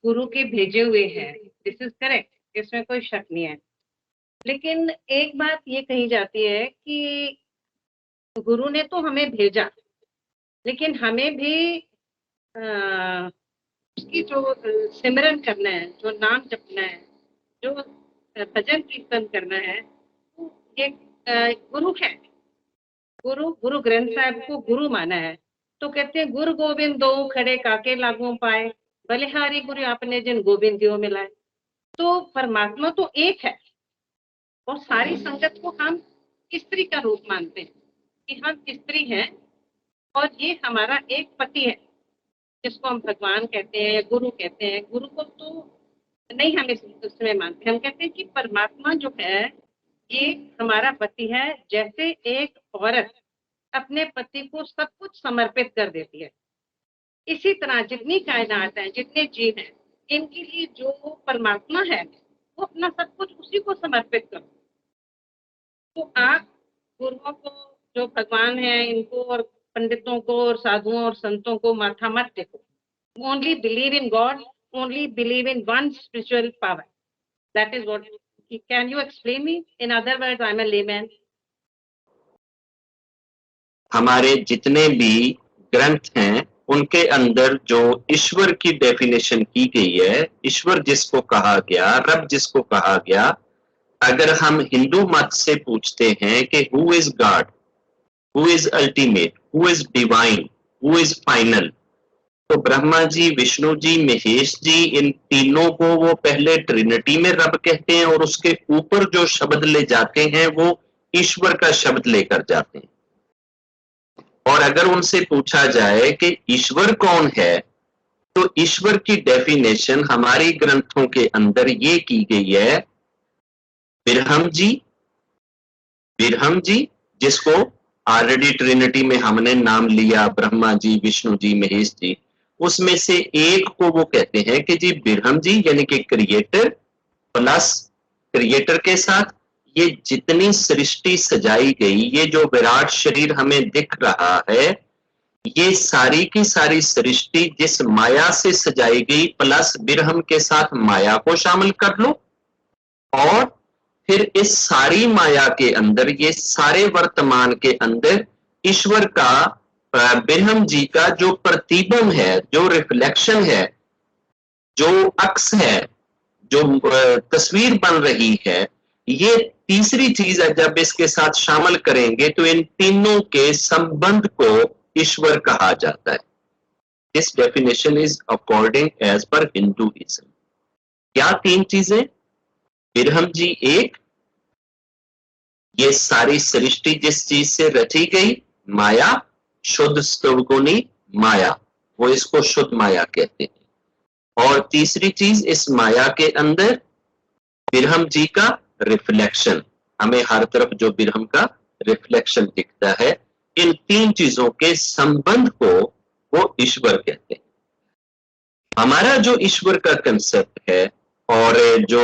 गुरु के भेजे हुए हैं, दिस इज करेक्ट, इसमें कोई शक नहीं है। लेकिन एक बात ये कही जाती है कि गुरु ने तो हमें भेजा, लेकिन हमें भी उसकी जो सिमरन करना है, जो नाम जपना है, जो भजन कीर्तन करना है, ये गुरु है। गुरु ग्रंथ साहब को गुरु माना है, तो कहते हैं गुरु गोविंद दो खड़े काके लागू पाए, बलिहारी गुरु आपने जिन गोविंद दियो मिलाए। तो परमात्मा तो एक है, और सारी संगत को हम स्त्री का रूप मानते हैं कि हम स्त्री हैं, और ये हमारा एक पति है जिसको हम भगवान कहते हैं, गुरु कहते हैं। गुरु को तो नहीं हम इसमें मानते, हम कहते हैं कि परमात्मा जो है ये हमारा पति है। जैसे एक औरत अपने पति को सब कुछ समर्पित कर देती है, इसी तरह जितनी कायनात है, जितने जीव हैं, इनके लिए जो परमात्मा है वो अपना सब कुछ उसी को समर्पित करो। तो आप गुरुओं को, जो भगवान है, इनको और पंडितों को और साधुओं और संतों को माथा मत टेको। Only believe in God, only believe in one spiritual power, that is what. Can you explain me in other words? I am a layman. हमारे जितने भी ग्रंथ हैं उनके अंदर जो ईश्वर की डेफिनेशन की गई है, ईश्वर जिसको कहा गया, रब जिसको कहा गया, अगर हम हिंदू मत से पूछते हैं कि who is God, who is ultimate, who is divine, who is final, तो ब्रह्मा जी, विष्णु जी, महेश जी, इन तीनों को वो पहले ट्रिनिटी में रब कहते हैं, और उसके ऊपर जो शब्द ले जाते हैं वो ईश्वर का शब्द लेकर जाते हैं। और अगर उनसे पूछा जाए कि ईश्वर कौन है, तो ईश्वर की डेफिनेशन हमारी ग्रंथों के अंदर ये की गई है, बिरहम जी जिसको ऑलरेडी ट्रिनिटी में हमने नाम लिया, ब्रह्मा जी, विष्णु जी, महेश जी, उसमें से एक को वो कहते हैं कि जी बिरहम जी, यानी कि क्रिएटर, प्लस क्रिएटर के साथ ये जितनी सृष्टि सजाई गई, ये जो विराट शरीर हमें दिख रहा है, ये सारी की सारी सृष्टि जिस माया से सजाई गई, प्लस बिरहम के साथ माया को शामिल कर लो, और फिर इस सारी माया के अंदर, ये सारे वर्तमान के अंदर ईश्वर का, बिरहम जी का जो प्रतिबिंब है, जो रिफ्लेक्शन है, जो अक्स है, जो तस्वीर बन रही है, ये तीसरी चीज है। जब इसके साथ शामिल करेंगे तो इन तीनों के संबंध को ईश्वर कहा जाता है। This definition is according as per Hinduism. क्या तीन चीजें? बिरहम जी एक, ये सारी सृष्टि जिस चीज से रची गई, माया, शुद्ध सत्वगुणी माया, वो इसको शुद्ध माया कहते हैं। और तीसरी चीज, इस माया के अंदर बिरहम जी का रिफ्लेक्शन, हमें हर तरफ जो बिरहम का रिफ्लेक्शन दिखता है, इन तीन चीजों के संबंध को वो ईश्वर कहते हैं। हमारा जो ईश्वर का कंसेप्ट है, और जो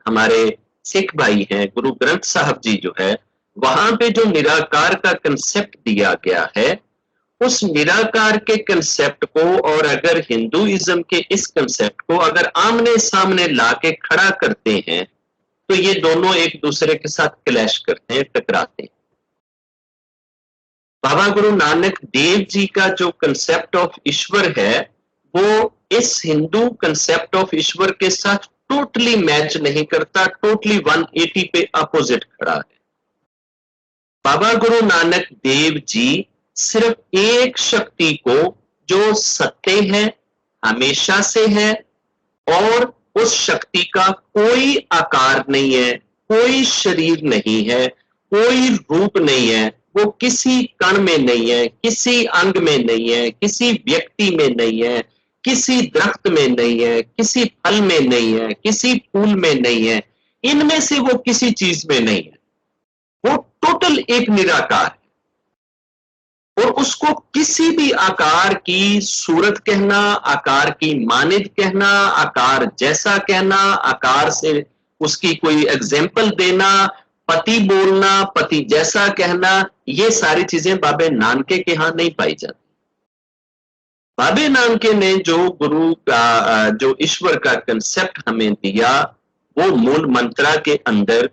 हमारे सिख भाई हैं, गुरु ग्रंथ साहब जी जो है, वहां पे जो निराकार का कंसेप्ट दिया गया है, उस निराकार के कंसेप्ट को और अगर हिंदुइज्म के इस कंसेप्ट को अगर आमने सामने लाके खड़ा करते हैं, तो ये दोनों एक दूसरे के साथ क्लैश करते हैं, टकराते हैं। बाबा गुरु नानक देव जी का जो कंसेप्ट ऑफ ईश्वर है, वो इस हिंदू कंसेप्ट ऑफ ईश्वर के साथ टोटली मैच नहीं करता, टोटली 180 पे अपोजिट खड़ा है। बाबा गुरु नानक देव जी सिर्फ एक शक्ति को, जो सत्य है, हमेशा से है, और उस शक्ति का कोई आकार नहीं है, कोई शरीर नहीं है, कोई रूप नहीं है, वो किसी कण में नहीं है, किसी अंग में नहीं है, किसी व्यक्ति में नहीं है, किसी दरख्त में नहीं है, किसी फल में नहीं है, किसी फूल में नहीं है, इनमें से वो किसी चीज में नहीं है। वो टोटल एक निराकार है, और उसको किसी भी आकार की सूरत कहना, आकार की मानिद कहना, आकार जैसा कहना, आकार से उसकी कोई एग्जाम्पल देना, पति बोलना, पति जैसा कहना, ये सारी चीजें बाबे नानके के यहां नहीं पाई जाती। बाबे नानके ने जो गुरु का जो ईश्वर का कंसेप्ट हमें दिया, वो मूल मंत्रा के अंदर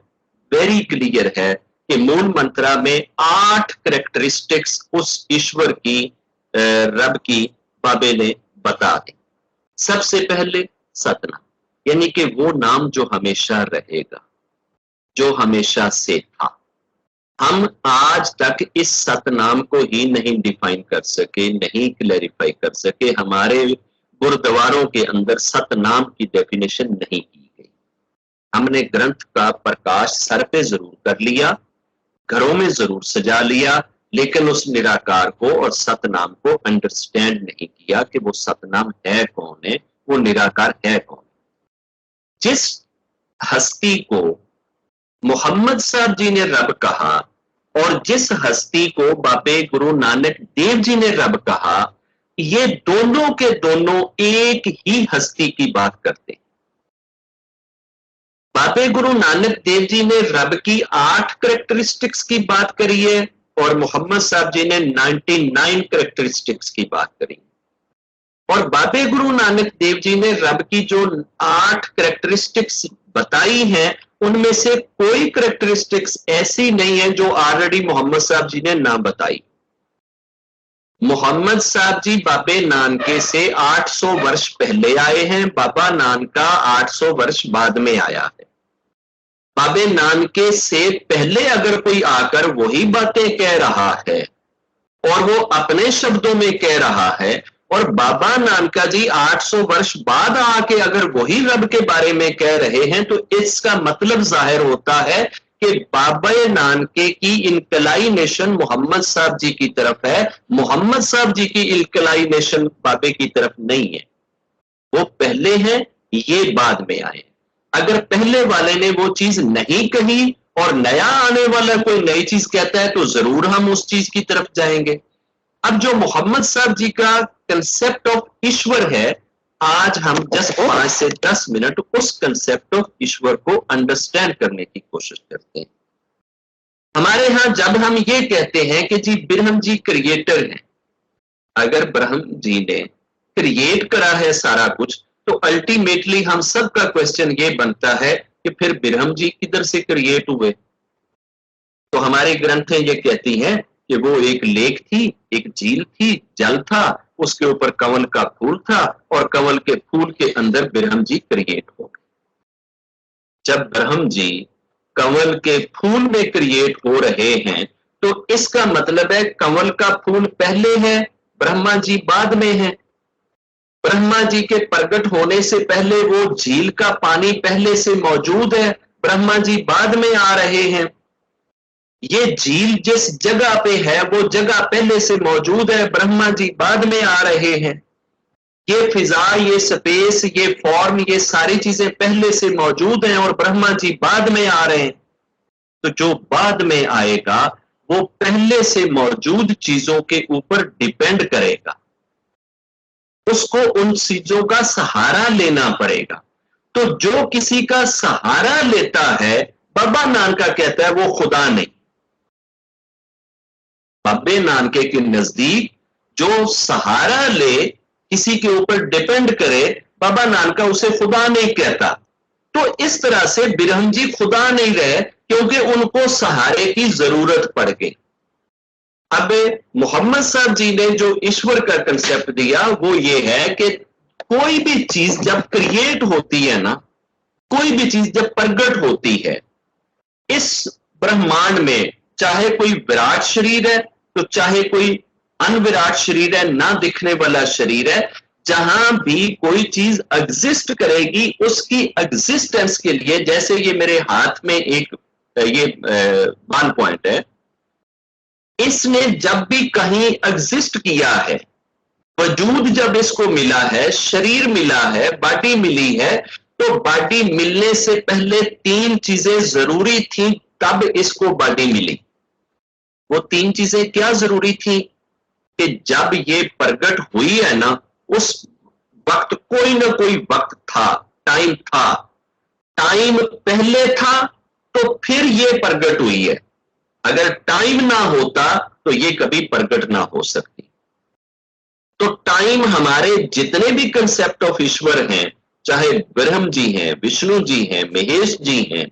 वेरी क्लियर है कि मूल मंत्रा में 8 कैरेक्टरिस्टिक्स उस ईश्वर की रब की बाबे ने बता दी। सबसे पहले सतनाम, यानी कि वो नाम जो हमेशा रहेगा, जो हमेशा से था। हम आज तक इस सतनाम को ही नहीं डिफाइन कर सके, नहीं क्लैरिफाई कर सके। हमारे गुरुद्वारों के अंदर सतनाम की डेफिनेशन नहीं की गई। हमने ग्रंथ का प्रकाश सर पे जरूर कर लिया, घरों में जरूर सजा लिया, लेकिन उस निराकार को और सतनाम को अंडरस्टैंड नहीं किया कि वो सतनाम है कौन है, वो निराकार है कौन। जिस हस्ती को मोहम्मद साहब जी ने रब कहा और जिस हस्ती को बाबे गुरु नानक देव जी ने रब कहा, ये दोनों के दोनों एक ही हस्ती की बात करते हैं। बाबे गुरु नानक देव जी ने रब की 8 कैरेक्टरिस्टिक्स की बात करी है और मोहम्मद साहब जी ने 99 कैरेक्टरिस्टिक्स की बात करी। और बाबे गुरु नानक देव जी ने रब की जो 8 कैरेक्टरिस्टिक्स बताई हैं, उनमें से कोई कैरेक्टरिस्टिक्स ऐसी नहीं है जो ऑलरेडी मोहम्मद साहब जी ने ना बताई। मोहम्मद साहब जी बाबे नानके से 800 वर्ष पहले आए हैं, बाबा नानका 800 वर्ष बाद में आया है। बाबे नानके से पहले अगर कोई आकर वही बातें कह रहा है और वो अपने शब्दों में कह रहा है, और बाबा नानका जी 800 वर्ष बाद आके अगर वही रब के बारे में कह रहे हैं, तो इसका मतलब जाहिर होता है कि बाबा नानके की इंक्लाइनेशन मोहम्मद साहब जी की तरफ है, मोहम्मद साहब जी की इंक्लाइनेशन बाबे की तरफ नहीं है। वो पहले हैं, ये बाद में आए। अगर पहले वाले ने वो चीज नहीं कही और नया आने वाला कोई नई चीज कहता है, तो जरूर हम उस चीज की तरफ जाएंगे। अब जो मोहम्मद साहब जी का कंसेप्ट ऑफ ईश्वर है, आज हम जस्ट 5 से 10 मिनट उस कंसेप्ट ऑफ ईश्वर को अंडरस्टैंड करने की कोशिश करते हैं। हमारे यहां जब हम ये कहते हैं कि जी ब्रह्म जी क्रिएटर हैं, अगर ब्रह्म जी ने क्रिएट करा है सारा कुछ, तो अल्टीमेटली हम सबका क्वेश्चन ये बनता है कि फिर ब्रह्म जी किधर से क्रिएट हुए। तो हमारी ग्रंथें ये कहती हैं कि वो एक लेक थी, एक झील थी, जल था, उसके ऊपर कंवल का फूल था और कंवल के फूल के अंदर ब्रह्म जी क्रिएट हो गए। जब ब्रह्म जी कंवल के फूल में क्रिएट हो रहे हैं, तो इसका मतलब है कंवल का फूल पहले है, ब्रह्मा जी बाद में है। ब्रह्मा जी के प्रकट होने से पहले वो झील का पानी पहले से मौजूद है, ब्रह्मा जी बाद में आ रहे हैं। ये झील जिस जगह पे है वो जगह पहले से मौजूद है, ब्रह्मा जी बाद में आ रहे हैं। ये फिजा, ये स्पेस, ये फॉर्म, ये सारी चीजें पहले से मौजूद हैं और ब्रह्मा जी बाद में आ रहे हैं। तो जो बाद में आएगा वो पहले से मौजूद चीजों के ऊपर डिपेंड करेगा, उसको उन चीजों का सहारा लेना पड़ेगा। तो जो किसी का सहारा लेता है, बाबा नानका कहता है वो खुदा नहीं। बाबे नानके के नजदीक जो सहारा ले, किसी के ऊपर डिपेंड करे, बाबा नानका उसे खुदा नहीं कहता। तो इस तरह से ब्रह्म जी खुदा नहीं रहे, क्योंकि उनको सहारे की जरूरत पड़ गई। अब मोहम्मद साहब जी ने जो ईश्वर का कंसेप्ट दिया वो ये है कि कोई भी चीज जब क्रिएट होती है ना, कोई भी चीज जब प्रकट होती है इस ब्रह्मांड में, चाहे कोई विराट शरीर है तो चाहे कोई अनविराट शरीर है, ना दिखने वाला शरीर है, जहां भी कोई चीज एग्जिस्ट करेगी उसकी एग्जिस्टेंस के लिए, जैसे ये मेरे हाथ में एक ये 1 पॉइंट है, इसने जब भी कहीं एग्जिस्ट किया है, वजूद जब इसको मिला है, शरीर मिला है, बॉडी मिली है, तो बॉडी मिलने से पहले 3 चीजें जरूरी थी, तब इसको बॉडी मिली। वो 3 चीजें क्या जरूरी थी कि जब ये प्रकट हुई है ना, उस वक्त कोई ना कोई वक्त था, टाइम था, टाइम पहले था तो फिर ये प्रकट हुई है। अगर टाइम ना होता तो ये कभी प्रकट ना हो सकती। तो टाइम हमारे जितने भी कंसेप्ट ऑफ ईश्वर हैं, चाहे ब्रह्म जी हैं, विष्णु जी हैं, महेश जी हैं,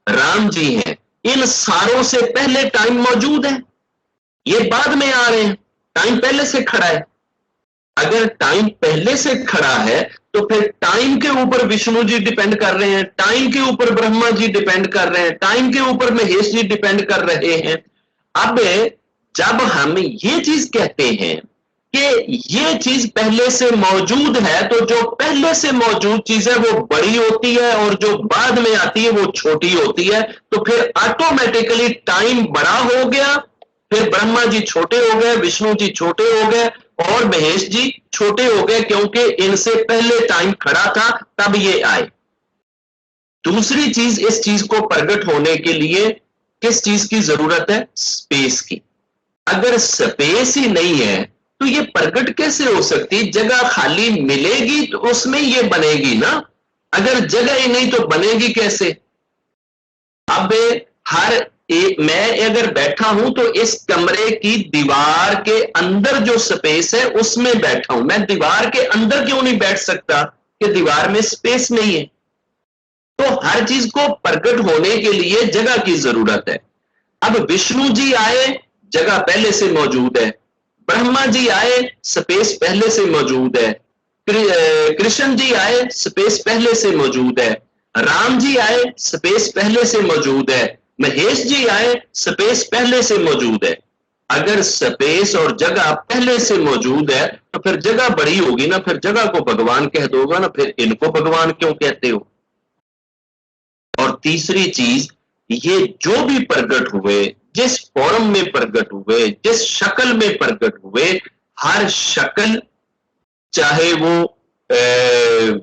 राम जी हैं, इन सारों से पहले टाइम मौजूद है। ये बाद में आ रहे हैं, टाइम पहले से खड़ा है। अगर टाइम पहले से खड़ा है तो फिर टाइम के ऊपर विष्णु जी डिपेंड कर रहे हैं, टाइम के ऊपर ब्रह्मा जी डिपेंड कर रहे हैं, टाइम के ऊपर महेश जी डिपेंड कर रहे हैं। अब जब हम ये चीज कहते हैं कि ये चीज पहले से मौजूद है, तो जो पहले से मौजूद चीज है वो बड़ी होती है और जो बाद में आती है वो छोटी होती है। तो फिर ऑटोमेटिकली टाइम बड़ा हो गया, फिर ब्रह्मा जी छोटे हो गए, विष्णु जी छोटे हो गए और महेश जी छोटे हो गए, क्योंकि इनसे पहले टाइम खड़ा था तब ये आए। दूसरी चीज, इस चीज को प्रकट होने के लिए किस चीज की जरूरत है? स्पेस की। अगर स्पेस ही नहीं है तो ये प्रकट कैसे हो सकती? जगह खाली मिलेगी तो उसमें ये बनेगी ना, अगर जगह ही नहीं तो बनेगी कैसे? अब मैं अगर बैठा हूं तो इस कमरे की दीवार के अंदर जो स्पेस है उसमें बैठा हूं, मैं दीवार के अंदर क्यों नहीं बैठ सकता कि दीवार में स्पेस नहीं है? तो हर चीज को प्रकट होने के लिए जगह की जरूरत है। अब विष्णु जी आए, जगह पहले से मौजूद है, ब्रह्मा जी आए, स्पेस पहले से मौजूद है, कृष्ण जी आए, स्पेस पहले से मौजूद है, राम जी आए, स्पेस पहले से मौजूद है, महेश जी आए, स्पेस पहले से मौजूद है। अगर स्पेस और जगह पहले से मौजूद है तो फिर जगह बड़ी होगी ना, फिर जगह को भगवान कह दोगे ना, फिर इनको भगवान क्यों कहते हो? और तीसरी चीज, ये जो भी प्रकट हुए, जिस फॉर्म में प्रकट हुए, जिस शक्ल में प्रकट हुए, हर शक्ल चाहे वो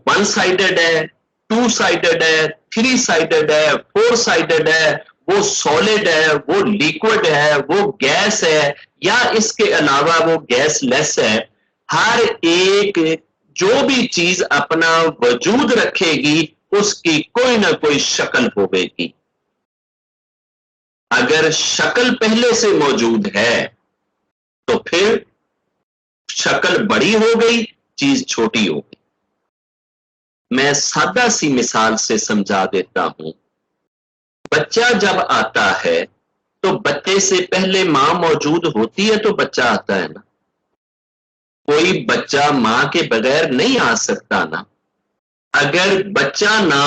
वन साइडेड है, टू साइडेड है, थ्री साइडेड है, फोर साइडेड है, वो सॉलिड है, वो लिक्विड है, वो गैस है, या इसके अलावा वो गैस लेस है, हर एक जो भी चीज अपना वजूद रखेगी उसकी कोई ना कोई शक्ल होगी। अगर शक्ल पहले से मौजूद है तो फिर शक्ल बड़ी हो गई, चीज छोटी हो गई। मैं सादा सी मिसाल से समझा देता हूं। बच्चा जब आता है तो बच्चे से पहले मां मौजूद होती है तो बच्चा आता है ना। कोई बच्चा मां के बगैर नहीं आ सकता ना। अगर बच्चा ना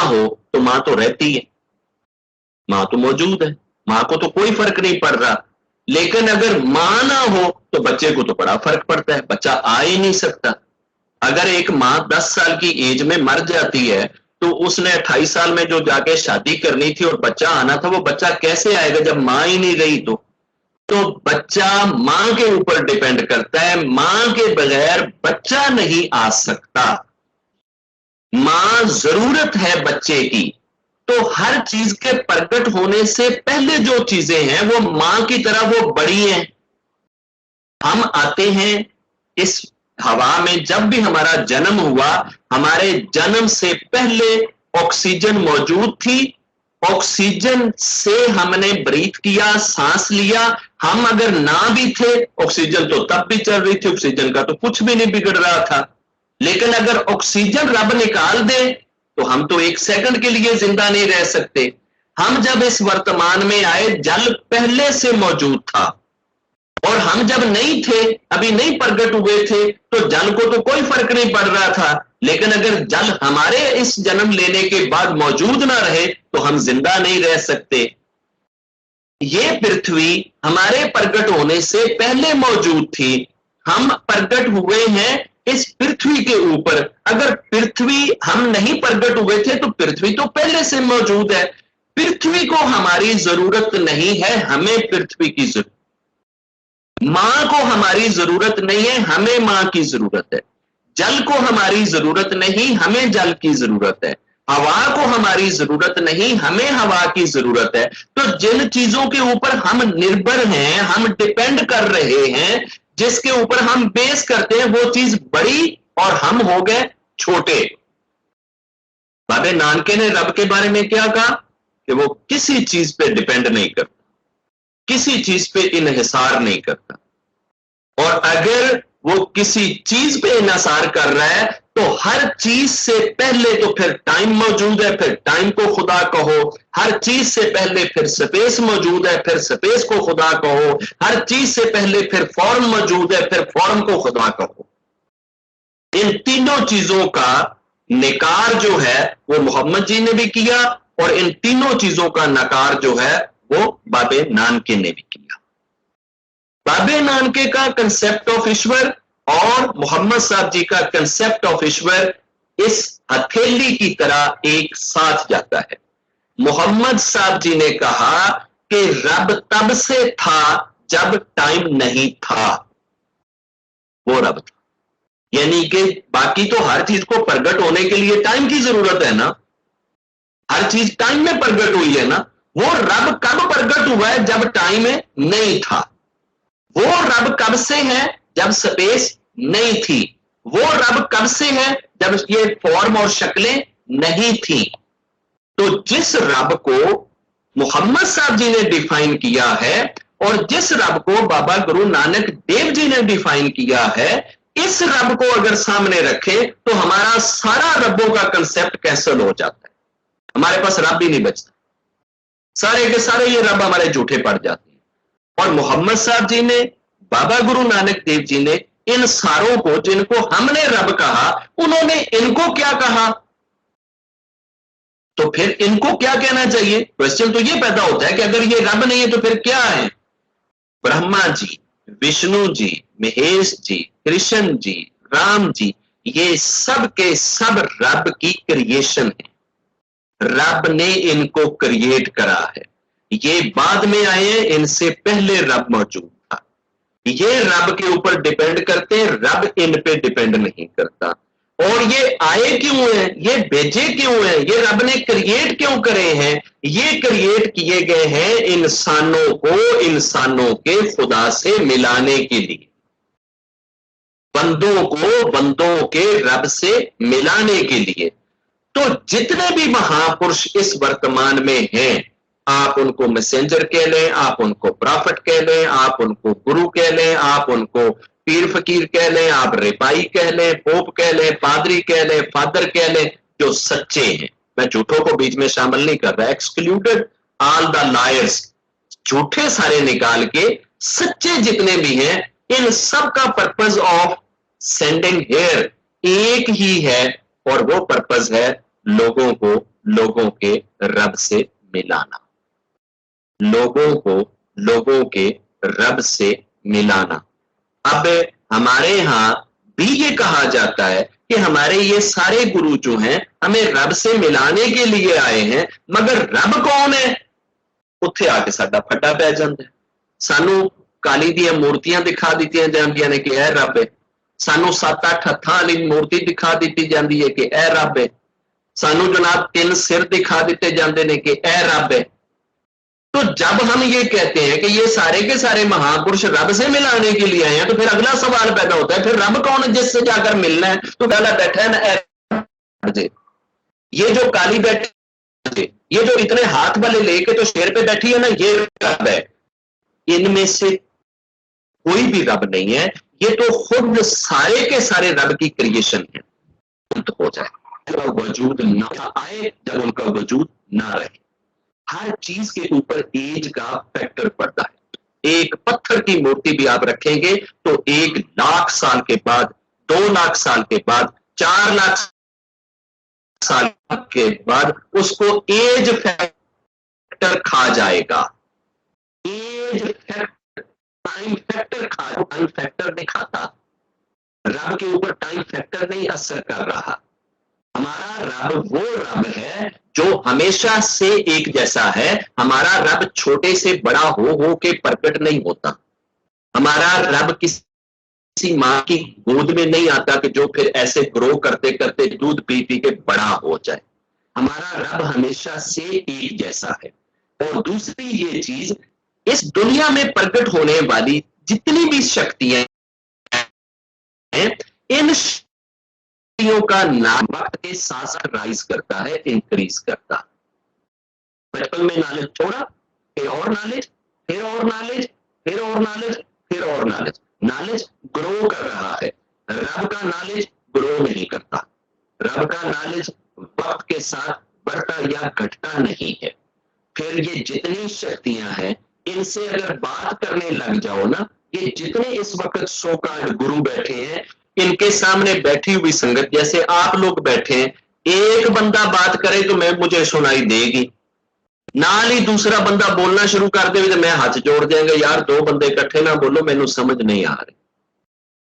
हो तो मां तो रहती है, मां तो मौजूद है, मां को तो कोई फर्क नहीं पड़ रहा। लेकिन अगर मां ना हो तो बच्चे को तो बड़ा फर्क पड़ता है, बच्चा आ ही नहीं सकता। अगर एक मां 10 साल की एज में मर जाती है तो उसने 28 साल में जो जाके शादी करनी थी और बच्चा आना था, वो बच्चा कैसे आएगा जब मां ही नहीं रही? तो बच्चा मां के ऊपर डिपेंड करता है, मां के बगैर बच्चा नहीं आ सकता। मां जरूरत है बच्चे की। तो हर चीज के प्रकट होने से पहले जो चीजें हैं वो मां की तरह वो बड़ी हैं। हम आते हैं इस हवा में, जब भी हमारा जन्म हुआ, हमारे जन्म से पहले ऑक्सीजन मौजूद थी, ऑक्सीजन से हमने ब्रीथ किया, सांस लिया। हम अगर ना भी थे, ऑक्सीजन तो तब भी चल रही थी, ऑक्सीजन का तो कुछ भी नहीं बिगड़ रहा था। लेकिन अगर ऑक्सीजन रब निकाल दे तो हम तो एक सेकंड के लिए जिंदा नहीं रह सकते। हम जब इस वर्तमान में आए, जल पहले से मौजूद था और हम जब नहीं थे, अभी नहीं प्रकट हुए थे, तो जल को तो कोई फर्क नहीं पड़ रहा था। लेकिन अगर जल हमारे इस जन्म लेने के बाद मौजूद ना रहे तो हम जिंदा नहीं रह सकते। ये पृथ्वी हमारे प्रकट होने से पहले मौजूद थी, हम प्रकट हुए हैं इस पृथ्वी के ऊपर। अगर पृथ्वी हम नहीं प्रकट हुए थे तो पृथ्वी तो पहले से मौजूद है। पृथ्वी को हमारी जरूरत नहीं है, हमें पृथ्वी की जरूरत। मां को हमारी जरूरत नहीं है, हमें मां की जरूरत है। जल को हमारी जरूरत नहीं, हमें जल की जरूरत है। हवा को हमारी जरूरत नहीं, हमें हवा की जरूरत है। तो जिन चीजों के ऊपर हम निर्भर हैं, हम डिपेंड कर रहे हैं, जिसके ऊपर हम बेस करते हैं, वो चीज बड़ी और हम हो गए छोटे। बाबे नानके ने रब के बारे में क्या कहा कि वो किसी चीज पे डिपेंड नहीं करता, किसी चीज पे इन्हिसार नहीं करता। और अगर वो किसी चीज पे इन्हिसार कर रहा है तो हर चीज से पहले तो फिर टाइम मौजूद है, फिर टाइम को खुदा कहो। हर चीज से पहले फिर स्पेस मौजूद है, फिर स्पेस को खुदा कहो। हर चीज से पहले फिर फॉर्म मौजूद है, फिर फॉर्म को खुदा कहो। इन तीनों चीजों का निकार जो है वो मोहम्मद जी ने भी किया, और इन तीनों चीजों का नकार जो है वो बाबे नानके ने भी किया। बाबे नानके का कंसेप्ट ऑफ ईश्वर और मोहम्मद साहब जी का कंसेप्ट ऑफ ईश्वर इस हथेली की तरह एक साथ जाता है। मोहम्मद साहब जी ने कहा कि रब तब से था जब टाइम नहीं था, वो रब था। यानी कि बाकी तो हर चीज को प्रकट होने के लिए टाइम की जरूरत है ना, हर चीज टाइम में प्रकट हुई है ना। वो रब कब प्रकट हुआ है? जब टाइम नहीं था। वो रब कब से है? जब स्पेस नहीं थी। वो रब कब से है? जब ये फॉर्म और शक्लें नहीं थी। तो जिस रब को मोहम्मद साहब जी ने डिफाइन किया है और जिस रब को बाबा गुरु नानक देव जी ने डिफाइन किया है, इस रब को अगर सामने रखे तो हमारा सारा रबों का कंसेप्ट कैंसल हो जाता है। हमारे पास रब ही नहीं बचता, सारे के सारे ये रब हमारे झूठे पड़ जाते हैं। और मोहम्मद साहब जी ने, बाबा गुरु नानक देव जी ने इन सारों को, जिनको हमने रब कहा, उन्होंने इनको क्या कहा? तो फिर इनको क्या कहना चाहिए? क्वेश्चन तो ये पैदा होता है कि अगर ये रब नहीं है तो फिर क्या है? ब्रह्मा जी, विष्णु जी, महेश जी, कृष्ण जी, राम जी, ये सब के सब रब की क्रिएशन है। रब ने इनको क्रिएट करा है। ये बाद में आए हैं, इनसे पहले रब मौजूद था। ये रब के ऊपर डिपेंड करते हैं, रब इन पे डिपेंड नहीं करता। और ये आए क्यों हैं? ये भेजे क्यों हैं? ये रब ने क्रिएट क्यों करे हैं? ये क्रिएट किए गए हैं इंसानों को इंसानों के खुदा से मिलाने के लिए, बंदों को बंदों के रब से मिलाने के लिए। तो जितने भी महापुरुष इस वर्तमान में हैं, आप उनको मैसेंजर कह लें, आप उनको प्रॉफिट कह लें, आप उनको गुरु कह लें, आप उनको पीर फकीर कह लें, आप रिपाई कह लें, पोप कह लें, पादरी कह लें, फादर कह लें, जो सच्चे हैं। मैं झूठों को बीच में शामिल नहीं कर रहा, एक्सक्लूडेड ऑल द लायर्स, झूठे सारे निकाल के सच्चे जितने भी हैं, इन सब का पर्पज ऑफ सेंडिंग हियर एक ही है, और वो पर्पज है लोगों को लोगों के रब से मिलाना, लोगों को लोगों के रब से मिलाना। अब हमारे यहां भी ये कहा जाता है कि हमारे ये सारे गुरु जो हैं हमें रब से मिलाने के लिए आए हैं, मगर रब कौन है? उत्थे आके साडा फटा पै जांदा है। सानू काली दी मूर्तियां दिखा दित्तियां जांदियां ने कि यह रब है, सानू 7-8 हत्थां वाली मूर्ति दिखा दी जाती है कि यह रब है, सानू जनाब 3 सिर दिखा दिते जाते हैं कि यह रब है। तो जब हम ये कहते हैं कि ये सारे के सारे महापुरुष रब से मिलाने के लिए आए हैं, तो फिर अगला सवाल पैदा होता है, फिर रब कौन है जिससे जाकर मिलना है? तो पहला बैठा है ना, ये जो काली बैठी, ये जो इतने हाथ वाले लेके तो शेर पे बैठी है ना, ये रब है। इनमें से कोई भी रब नहीं है, ये तो खुद सारे के सारे रब की क्रिएशन है। तो हो जाए जब वजूद ना आए, जब उनका वजूद ना रहे। हर चीज के ऊपर एज का फैक्टर पड़ता है। एक पत्थर की मूर्ति भी आप रखेंगे तो 1 लाख साल के बाद, 2 लाख साल के बाद, 4 लाख साल के बाद उसको एज फैक्टर खा जाएगा। एज फैक्टर, टाइम फैक्टर खा, टाइम फैक्टर नहीं खाता। रब के ऊपर टाइम फैक्टर नहीं असर कर रहा। हमारा रब वो रब है जो हमेशा से एक जैसा है। हमारा रब छोटे से बड़ा हो के प्रकट नहीं होता। हमारा रब किसी मां की गोद में नहीं आता कि जो फिर ऐसे ग्रो करते करते दूध पी पी के बड़ा हो जाए। हमारा रब हमेशा से एक जैसा है। और दूसरी ये चीज, इस दुनिया में प्रकट होने वाली जितनी भी शक्तियां हैं, इन का नाम वक्त के साथ साथ राइज करता है, इंक्रीज करता है। बचपन में नॉलेज छोड़ा, फिर और नॉलेज, फिर और नॉलेज, फिर और नॉलेज, फिर और नॉलेज, नॉलेज के साथ बढ़ता या घटता नहीं है। फिर ये जितनी शक्तियां हैं, इनसे अगर बात करने लग जाओ ना, ये जितने इस वक्त सो कॉल्ड गुरु बैठे हैं, इनके सामने बैठी हुई संगत, जैसे आप लोग बैठे हैं, एक बंदा बात करे तो मैं मुझे सुनाई देगी, नाल ही दूसरा बंदा बोलना शुरू कर दे तो मैं हाथ जोड़ देंगे, यार दो बंदे इकट्ठे ना बोलो, मैनू समझ नहीं आ रही।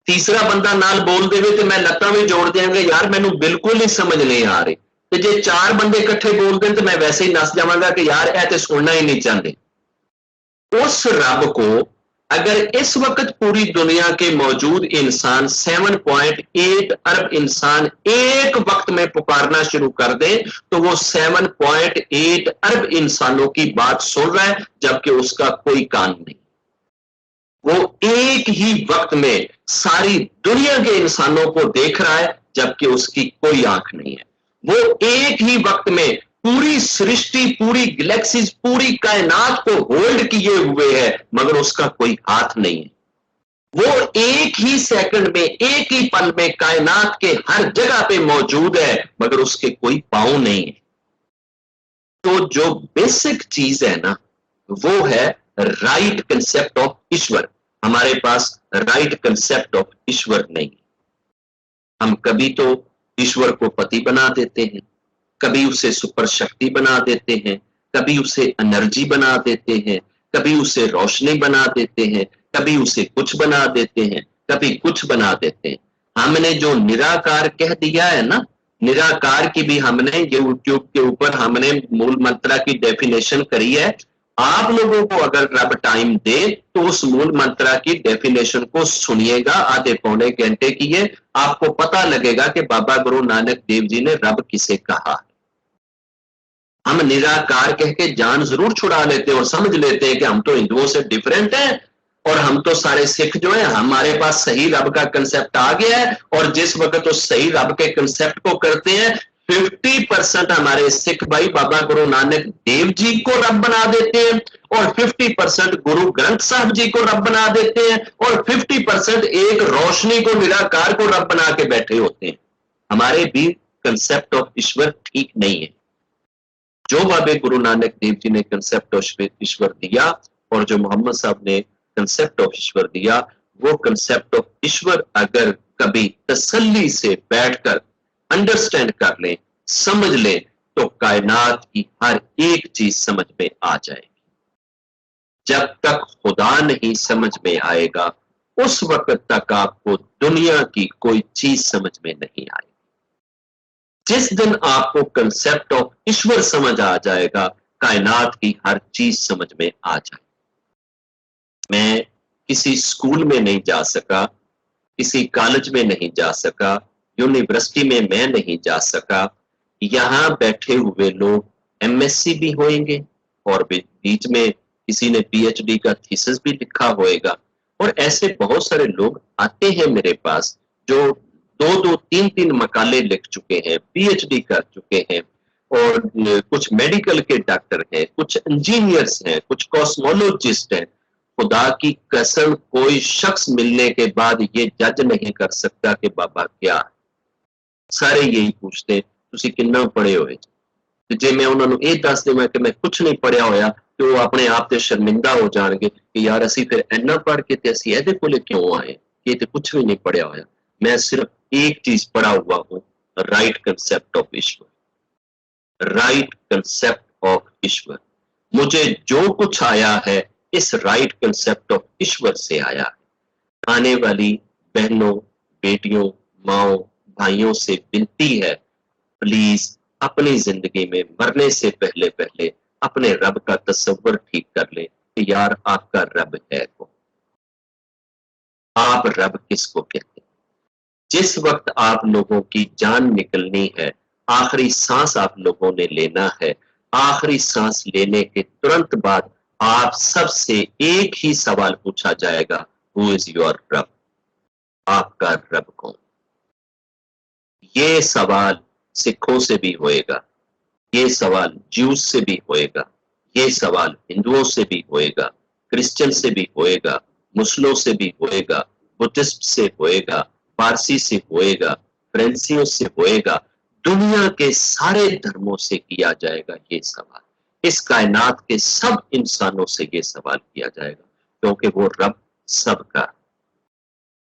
तीसरा बंदा नाल बोल देवे तो मैं लत्तां भी जोड़ देंगे, यार मैनू बिल्कुल ही समझ नहीं आ रही। तो जे चार बंदे इकट्ठे बोल दें तो मैं वैसे ही नस जावांगा कि यार ऐ ते सुनना ही नहीं चाहते। उस रब को अगर इस वक्त पूरी दुनिया के मौजूद इंसान 7.8 अरब इंसान एक वक्त में पुकारना शुरू कर दे, तो वो 7.8 अरब इंसानों की बात सुन रहा है, जबकि उसका कोई कान नहीं। वो एक ही वक्त में सारी दुनिया के इंसानों को देख रहा है, जबकि उसकी कोई आंख नहीं है। वो एक ही वक्त में पूरी सृष्टि, पूरी गैलेक्सीज, पूरी कायनात को होल्ड किए हुए है, मगर उसका कोई हाथ नहीं है। वो एक ही सेकंड में, एक ही पल में कायनात के हर जगह पे मौजूद है, मगर उसके कोई पांव नहीं है। तो जो बेसिक चीज है ना, वो है राइट कंसेप्ट ऑफ ईश्वर। हमारे पास राइट कंसेप्ट ऑफ ईश्वर नहीं। हम कभी तो ईश्वर को पति बना देते हैं, कभी उसे सुपर शक्ति बना देते हैं, कभी उसे एनर्जी बना देते हैं, कभी उसे रोशनी बना देते हैं, कभी उसे कुछ बना देते हैं, कभी कुछ बना देते हैं। हमने जो निराकार कह दिया है ना, निराकार की भी हमने यूट्यूब के ऊपर हमने मूल मंत्रा की डेफिनेशन करी है। आप लोगों को अगर रब टाइम दे तो उस मूल मंत्रा की डेफिनेशन को सुनिएगा, आधे पौने घंटे की है, आपको पता लगेगा कि बाबा गुरु नानक देव जी ने रब किसे कहा। हम निराकार कह के जान जरूर छुड़ा लेते हैं और समझ लेते हैं कि हम तो हिंदुओं से डिफरेंट हैं, और हम तो सारे सिख जो है, हमारे पास सही रब का कंसेप्ट आ गया है, और जिस वक्त उस सही रब के कंसेप्ट को करते हैं, 50% हमारे सिख भाई बाबा गुरु नानक देव जी को रब बना देते हैं, और 50% गुरु ग्रंथ साहब जी को रब बना देते हैं, और 50% एक रोशनी को, निराकार को रब बना के बैठे होते हैं। हमारे भी कंसेप्ट ऑफ ईश्वर ठीक नहीं है। जो बाबे गुरु नानक देव जी ने कंसेप्ट ऑफ ईश्वर दिया और जो मोहम्मद साहब ने कंसेप्ट ऑफ ईश्वर दिया, वो कंसेप्ट ऑफ ईश्वर अगर कभी तसल्ली से बैठकर अंडरस्टैंड कर लें, समझ लें, तो कायनात की हर एक चीज समझ में आ जाएगी। जब तक खुदा नहीं समझ में आएगा, उस वक्त तक आपको दुनिया की कोई चीज समझ में नहीं आएगी। जिस दिन आपको कंसेप्ट ऑफ ईश्वर समझ आ जाएगा, कायनात की हर चीज समझ में आ जाएगी। मैं किसी स्कूल में नहीं जा सका, किसी कॉलेज में नहीं जा सका, यूनिवर्सिटी में मैं नहीं जा सका। यहां बैठे हुए लोग एमएससी भी होंगे और बीच में किसी ने पीएचडी का थीसिस भी लिखा होएगा, और ऐसे बहुत सारे लोग आते हैं मेरे पास जो 2-3 मकाले लिख चुके हैं, पीएचडी कर चुके हैं, और कुछ मेडिकल के डॉक्टर हैं, कुछ इंजीनियर्स हैं, कुछ कॉस्मोलॉजिस्ट हैं। खुदा की कसम, कोई शख्स मिलने के बाद ये जज नहीं कर सकता कि बाबा क्या। सारे यही पूछते तुसी किन्ना पढ़े होए, जे मैं उन्होंने ये दस देवां कि मैं कुछ नहीं पढ़िया होया, तो वो अपने आप से शर्मिंदा हो जाएंगे कि यार असी फिर इन्ना पढ़ के ते असी इहदे कोले क्यों आए, ये तो कुछ भी नहीं पढ़िया होया। मैं सिर्फ एक चीज पढ़ा हुआ हूं, राइट कंसेप्ट ऑफ ईश्वर। राइट कंसेप्ट ऑफ ईश्वर, मुझे जो कुछ आया है इस राइट कंसेप्ट ऑफ ईश्वर से आया है। आने वाली बहनों, बेटियों, माओ, भाइयों से विनती है, प्लीज अपनी जिंदगी में मरने से पहले पहले अपने रब का तस्वर ठीक कर ले कि यार आपका रब है कौन, आप रब किसको कहते हैं। जिस वक्त आप लोगों की जान निकलनी है, आखिरी सांस आप लोगों ने लेना है, आखिरी सांस लेने के तुरंत बाद आप सबसे एक ही सवाल पूछा जाएगा, हु इज योर रब, आपका रब कौन। ये सवाल सिखों से भी होएगा, ये सवाल ज्यूस से भी होएगा, ये सवाल हिंदुओं से भी होएगा, क्रिश्चियन से भी होएगा, मुस्लिमों से भी होएगा, बुद्धिस्ट से होएगा, पारसी से होएगा, फ्रेंसियों से होएगा। दुनिया के सारे धर्मों से किया जाएगा ये सवाल, इस कायनात के सब इंसानों से ये सवाल किया जाएगा, क्योंकि वो रब सबका,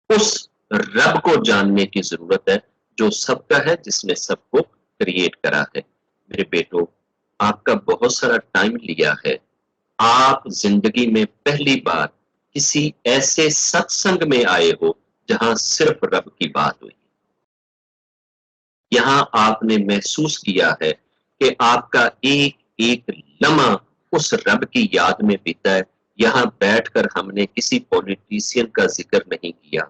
उस रब को जानने की जरूरत है जो सबका है, जिसने सबको क्रिएट करा है। मेरे बेटो, आपका बहुत सारा टाइम लिया है। आप जिंदगी में पहली बार किसी ऐसे सत्संग में आए हो जहां सिर्फ रब की बात हुई। यहां आपने महसूस किया है कि आपका एक एक लम्हा उस रब की याद में बीता है। यहां बैठकर हमने किसी पॉलिटिशियन का जिक्र नहीं किया,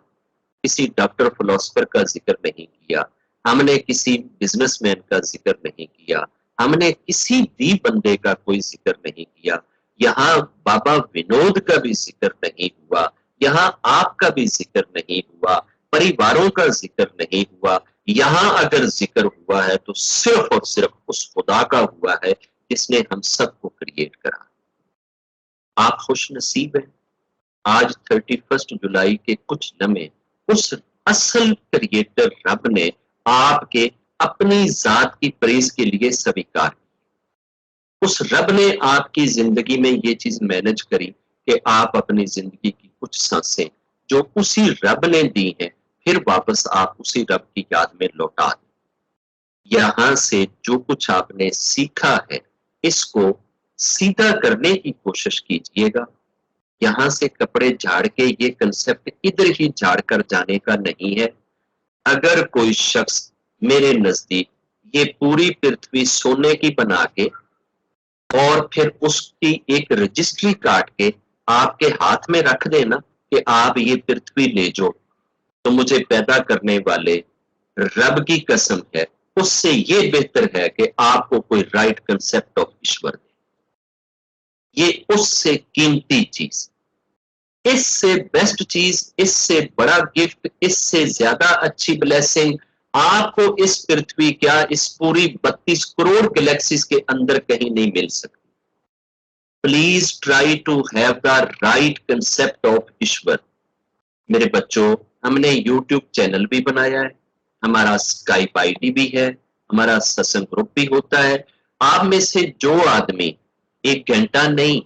किसी डॉक्टर फिलोसफर का जिक्र नहीं किया, हमने किसी बिजनेसमैन का जिक्र नहीं किया, हमने किसी भी बंदे का कोई जिक्र नहीं किया। यहाँ बाबा विनोद का भी जिक्र नहीं हुआ, यहाँ आपका भी जिक्र नहीं हुआ, परिवारों का जिक्र नहीं हुआ। यहाँ अगर जिक्र हुआ है तो सिर्फ और सिर्फ उस खुदा का हुआ है जिसने हम सबको क्रिएट करा। आप खुश नसीब हैं। आज 31 जुलाई के कुछ लम्हे उस असल क्रिएटर रब ने आपके अपनी जात की प्रेज के लिए स्वीकार की। उस रब ने आपकी जिंदगी में ये चीज मैनेज करी कि आप अपनी जिंदगी की कुछ सांसें जो उसी रब ने दी हैं, फिर वापस आप उसी रब की याद में लौटा दें। यहां से जो कुछ आपने सीखा है, इसको सीधा करने की कोशिश कीजिएगा। यहां से कपड़े झाड़ के ये कंसेप्ट इधर ही झाड़ कर जाने का नहीं है। अगर कोई शख्स मेरे नजदीक ये पूरी पृथ्वी सोने की बना के और फिर उसकी एक रजिस्ट्री काट के आपके हाथ में रख देना कि आप ये पृथ्वी ले जाओ, तो मुझे पैदा करने वाले रब की कसम है, उससे ये बेहतर है कि आपको कोई राइट कंसेप्ट ऑफ ईश्वर दे। ये उससे कीमती चीज, इससे बेस्ट चीज, इससे बड़ा गिफ्ट, इससे ज्यादा अच्छी ब्लेसिंग आपको इस पृथ्वी क्या इस पूरी 32 करोड़ गैलेक्सीज के अंदर कहीं नहीं मिल सकती। Please try to have the right concept of ईश्वर। मेरे बच्चों, हमने यूट्यूब चैनल भी बनाया है, हमारा स्काइप आईडी भी है, हमारा सत्संग ग्रुप भी होता है। आप में से जो आदमी 1 घंटा नहीं,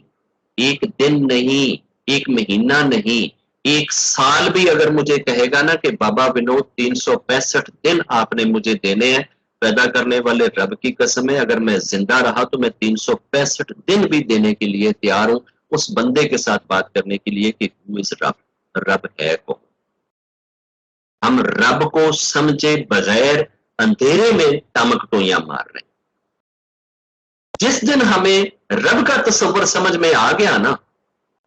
1 दिन नहीं, 1 महीना नहीं, 1 साल भी अगर मुझे कहेगा ना कि बाबा विनोद 365 दिन आपने मुझे देने हैं, पैदा करने वाले रब की कसम है, अगर मैं जिंदा रहा तो मैं 365 दिन भी देने के लिए तैयार हूं उस बंदे के साथ बात करने के लिए कि हु इज रब, रब है कौन। हम रब को समझे बगैर अंधेरे में टामकटोइयां मार रहे हैं। जिस दिन हमें रब का तस्वर समझ में आ गया ना,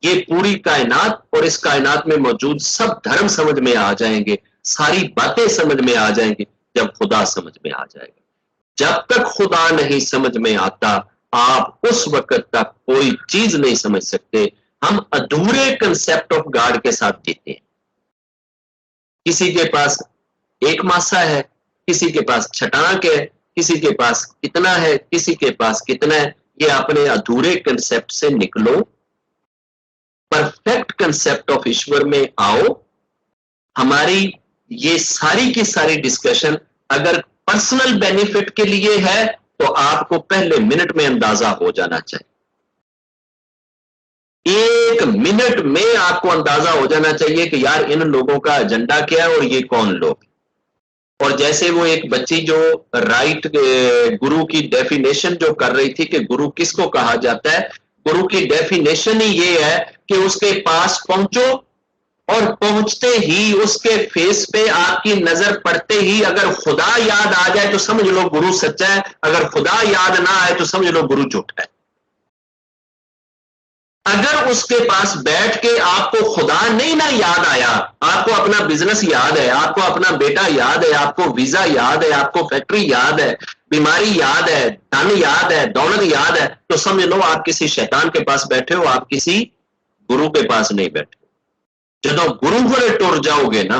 ये पूरी कायनात और इस कायनात में मौजूद सब धर्म समझ में आ जाएंगे, सारी बातें समझ में आ जाएंगी, जब खुदा समझ में आ जाएगा। जब तक खुदा नहीं समझ में आता, आप उस वक्त तक कोई चीज नहीं समझ सकते। हम अधूरे कंसेप्ट ऑफ गॉड के साथ जीते हैं। किसी के पास एक मासा है, किसी के पास छटाक है, किसी के पास कितना है, किसी के पास कितना है। ये अपने अधूरे कंसेप्ट से निकलो, परफेक्ट कंसेप्ट ऑफ ईश्वर में आओ। हमारी ये सारी की सारी डिस्कशन अगर पर्सनल बेनिफिट के लिए है तो आपको पहले मिनट में अंदाजा हो जाना चाहिए। 1 मिनट में आपको अंदाजा हो जाना चाहिए कि यार इन लोगों का एजेंडा क्या है और ये कौन लोग। और जैसे वो एक बच्ची जो राइट गुरु की डेफिनेशन जो कर रही थी कि गुरु किसको कहा जाता है, गुरु की डेफिनेशन ही ये है कि उसके पास पहुंचो और पहुंचते ही उसके फेस पे आपकी नजर पड़ते ही अगर खुदा याद आ जाए तो समझ लो गुरु सच्चा है, अगर खुदा याद ना आए तो समझ लो गुरु झूठा है। अगर उसके पास बैठ के आपको खुदा नहीं ना याद आया, आपको अपना बिजनेस याद है, आपको अपना बेटा याद है, आपको वीजा याद है, आपको फैक्ट्री याद है, बीमारी याद है, धन याद है, दौलत याद है, तो समझ लो आप किसी शैतान के पास बैठे हो, आप किसी गुरु के पास नहीं बैठे। ਜਦੋਂ गुरु ਕੋਲੇ टुर जाओगे ना,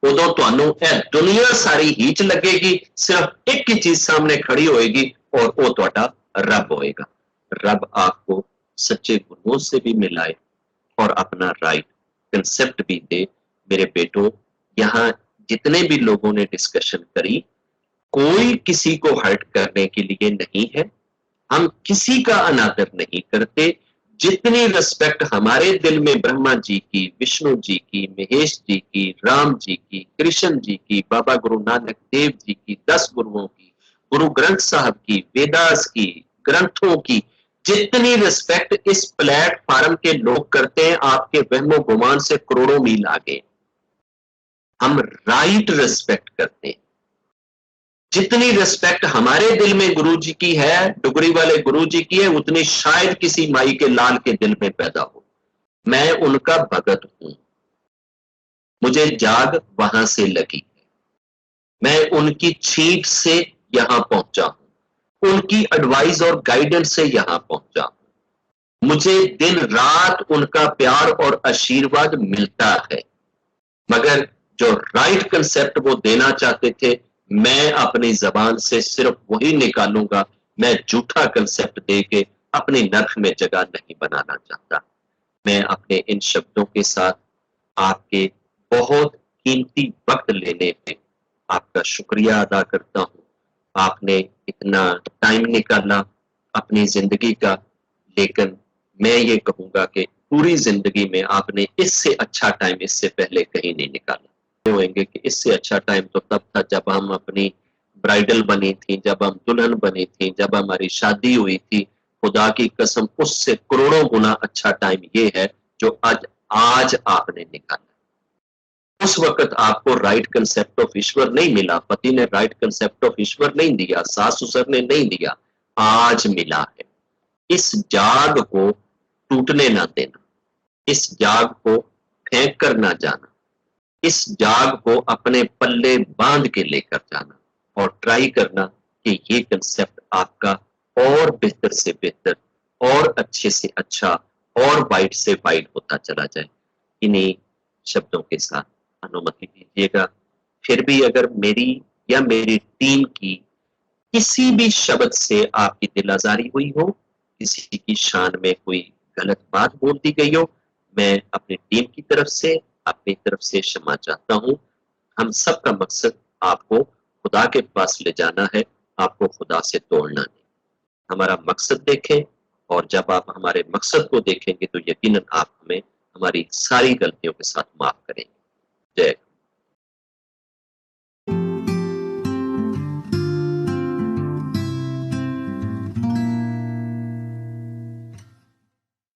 उदों ਤੁਹਾਨੂੰ ਇਹ दुनिया सारी हीच लगेगी, सिर्फ एक ही चीज सामने खड़ी होएगी और वो ਤੁਹਾਡਾ रब होएगा। रब आपको सच्चे गुरुओं से भी मिलाए और अपना राइट कंसेप्ट भी दे। मेरे बेटो, यहाँ जितने भी लोगों ने डिस्कशन करी, कोई किसी को हर्ट करने के लिए नहीं है, हम किसी का अनादर नहीं करते। जितनी रिस्पेक्ट हमारे दिल में ब्रह्मा जी की, विष्णु जी की, महेश जी की, राम जी की, कृष्ण जी की, बाबा गुरु नानक देव जी की, 10 गुरुओं की, गुरु ग्रंथ साहब की, वेदास की, ग्रंथों की, जितनी रिस्पेक्ट इस प्लेटफॉर्म के लोग करते हैं, आपके वहमो गुमान से करोड़ों मील आगे। हम राइट रिस्पेक्ट करते हैं। जितनी रिस्पेक्ट हमारे दिल में गुरु जी की है, डुगरी वाले गुरु जी की है, उतनी शायद किसी माई के लाल के दिल में पैदा हो। मैं उनका भगत हूं, मुझे जाग वहां से लगी, मैं उनकी छींक से यहां पहुंचा हूं, उनकी एडवाइस और गाइडेंस से यहां पहुंचा हूं। मुझे दिन रात उनका प्यार और आशीर्वाद मिलता है, मगर जो राइट कंसेप्ट वो देना चाहते थे, मैं अपनी जबान से सिर्फ वही निकालूंगा। मैं झूठा कंसेप्ट दे के अपनी नर्क में जगह नहीं बनाना चाहता। मैं अपने इन शब्दों के साथ आपके बहुत कीमती वक्त लेने में आपका शुक्रिया अदा करता हूं। आपने इतना टाइम निकाला अपनी जिंदगी का, लेकिन मैं ये कहूंगा कि पूरी जिंदगी में आपने इससे अच्छा टाइम इससे पहले कहीं नहीं निकाला। होंगे कि इससे अच्छा टाइम तो तब था जब हम अपनी ब्राइडल बनी थी, जब हम दुल्हन बनी थी, जब हमारी शादी हुई थी। खुदा की कसम, उससे करोड़ों गुना अच्छा टाइम ये है जो आज आज आपने निकाला। उस वक्त आपको राइट कंसेप्ट ऑफ ईश्वर नहीं मिला, पति ने राइट कंसेप्ट ऑफ ईश्वर नहीं दिया, सास ससुर ने नहीं दिया, आज मिला है। इस जाग को टूटने ना देना, इस जाग को फेंक कर ना जाना, इस जाग को अपने पल्ले बांध के लेकर जाना और ट्राई करना कि ये कंसेप्ट आपका और बेहतर से बेहतर और अच्छे से अच्छा और वाइड से वाइड होता चला जाए। इन्हीं शब्दों के साथ अनुमति दीजिएगा। फिर भी अगर मेरी या मेरी टीम की किसी भी शब्द से आपकी दिल आजारी हुई हो, किसी की शान में कोई गलत बात बोल दी गई हो, मैं अपनी टीम की तरफ से, अपनी तरफ से क्षमा चाहता हूं। हम सब का मकसद आपको खुदा के पास ले जाना है, आपको खुदा से तोड़ना नहीं। हमारा मकसद देखें, और जब आप हमारे मकसद को देखेंगे तो यकीनन आप हमें हमारी सारी गलतियों के साथ माफ करेंगे। जय